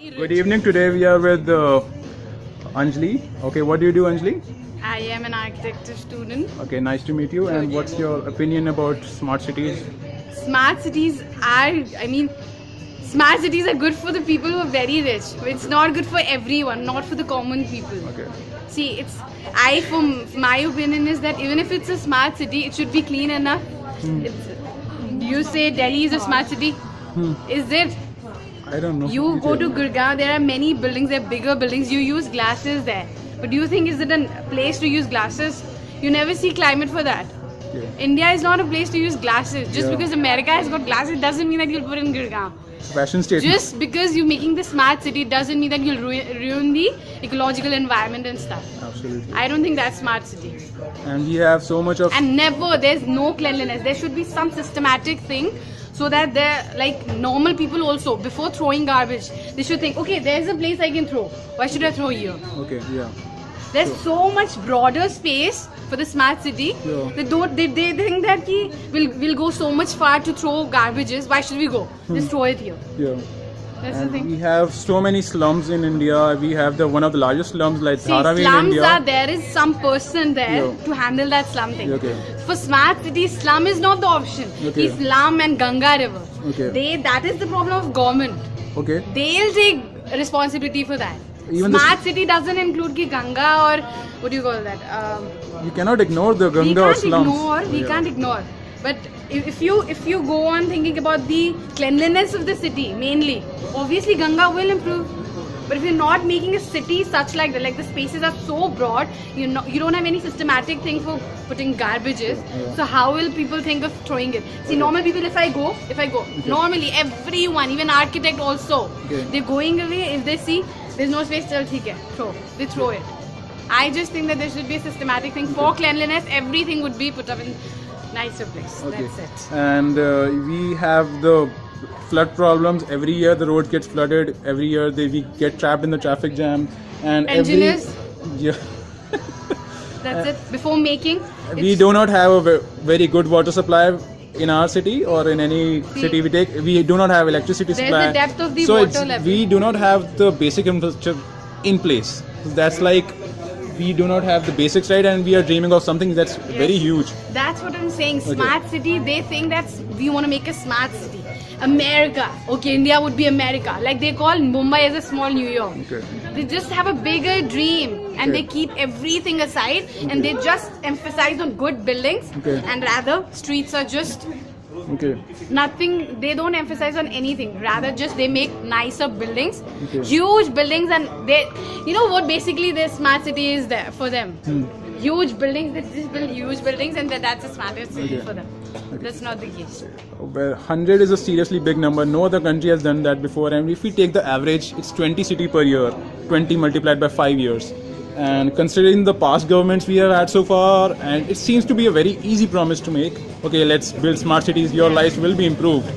Good evening. Today we are with Anjali. Okay, what do you do, Anjali? I am an architecture student. Okay, nice to meet you. And what's your opinion about smart cities? Smart cities smart cities are good for the people who are very rich. It's not good for everyone, not for the common people. Okay. See, my opinion is that even if it's a smart city, it should be clean enough. You say Delhi is a smart city. Is it? I don't know. You go to Gurgaon, there are many buildings, there are bigger buildings, you use glasses there. But do you think is it a place to use glasses? You never see climate for that. Yeah. India is not a place to use glasses. Just Yeah. because America has got glasses doesn't mean that you'll put in Gurgaon. Fashion statement. Just because you're making the smart city doesn't mean that you'll ruin the ecological environment and stuff. Absolutely. I don't think that's smart city. And we have so much of. And there's no cleanliness. There should be some systematic thing so that they're like normal people also, before throwing garbage, they should think, okay, there's a place I can throw. Why should I throw here? Okay, yeah. There's so much broader space for the smart city. Yeah. They think that we'll go so much far to throw garbages. Why should we go? Just throw it here. Yeah. That's And the thing. we have so many slums in India. We have one of the largest slums like See, Dharavi in slums India. there is some person there Yeah. to handle that slum thing. Okay. For smart cities, slum is not the option. Okay. It's slum and Ganga river. Okay. That is the problem of government. Okay. They'll take responsibility for that. Even the Smart city doesn't include ki Ganga or what do you call that? You cannot ignore the Ganga or slums. We can't ignore. But if you go on thinking about the cleanliness of the city mainly, obviously Ganga will improve. But if you're not making a city such like that, like the spaces are so broad, you don't have any systematic thing for putting garbages. Yeah. So how will people think of throwing it? See, normal people, if I go, normally everyone, even architect also, Okay. they're going away. If they see there's no space, chal theek hai, they throw it. I just think that there should be a systematic thing for cleanliness. Everything would be put up in nicer place. Okay. That's it. And we have the flood problems. Every year the road gets flooded. Every year we get trapped in the traffic jam. And Engineers? Yeah. That's it. Before making, We do not have a very good water supply in our city or in any city we take. We do not have electricity There's supply. the depth of the so water level. we do not have the basic infrastructure in place. That's like we do not have the basics right, and we are dreaming of something that's very huge. That's what I'm saying. Okay. Smart city, they think that we want to make a smart city. America. Okay, India would be America. Like they call Mumbai as a small New York. Okay. They just have a bigger dream and Okay. they keep everything aside and they just emphasize on good buildings Okay. and rather streets are just Okay. nothing. They don't emphasize on anything, rather just they make nicer buildings, Okay. huge buildings, and they, you know what, basically this smart city is there for them. Huge buildings, they just build huge buildings and that's a smartest city Okay. for them. That's not the case. Well, 100 is a seriously big number. No other country has done that before. And if we take the average, it's 20 city per year. 20 multiplied by 5 years. And considering the past governments we have had so far, and it seems to be a very easy promise to make. Okay, let's build smart cities. Your lives will be improved.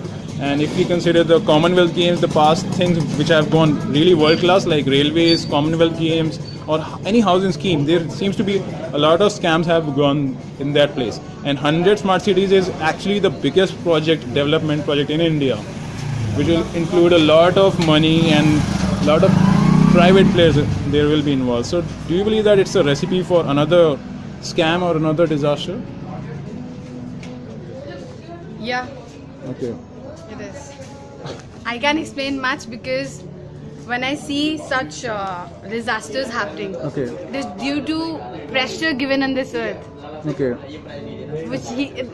And if we consider the Commonwealth Games, the past things which have gone really world class, like railways, Commonwealth Games, or any housing scheme, there seems to be a lot of scams have gone in that place. And 100 smart cities is actually the biggest development project in India, which will include a lot of money and a lot of private players there will be involved. So do you believe that it's a recipe for another scam or another disaster? Yeah, Okay. it is. I can't explain much because when I see such disasters happening, Okay. it is due to pressure given on this earth, Okay.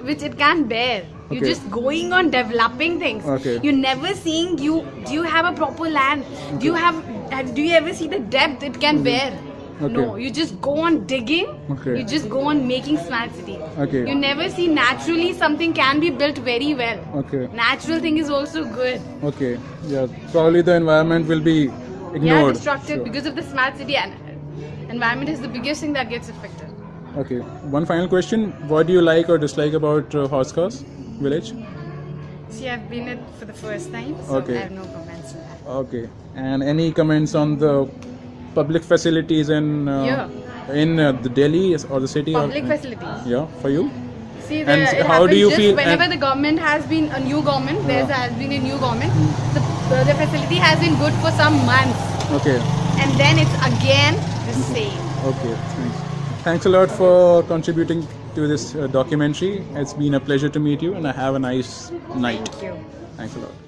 which it can't bear. You're Okay. just going on developing things. Okay. You're never seeing do you have a proper land? Do you ever see the depth it can bear? Okay. No, you just go on digging. Okay. You just go on making smart city. Okay. You never see naturally something can be built very well. Okay. Natural thing is also good. Okay. Yeah. Probably the environment will be ignored. Yeah, destructed Sure. because of the smart city, and environment is the biggest thing that gets affected. Okay. One final question. What do you like or dislike about Horsecars village? See, I've been it for the first time, so Okay. I have no comments on that. Okay. And any comments on the public facilities in the Delhi or the city? Public facilities. Yeah, for you? See, And it how do happens you just feel- whenever and- the government has been a new government, there has been a new government. the facility has been good for some months, Okay. and then it's again the same. Okay. Thanks a lot for contributing to this documentary. It's been a pleasure to meet you, and I have a nice night. Thank you. Thanks a lot.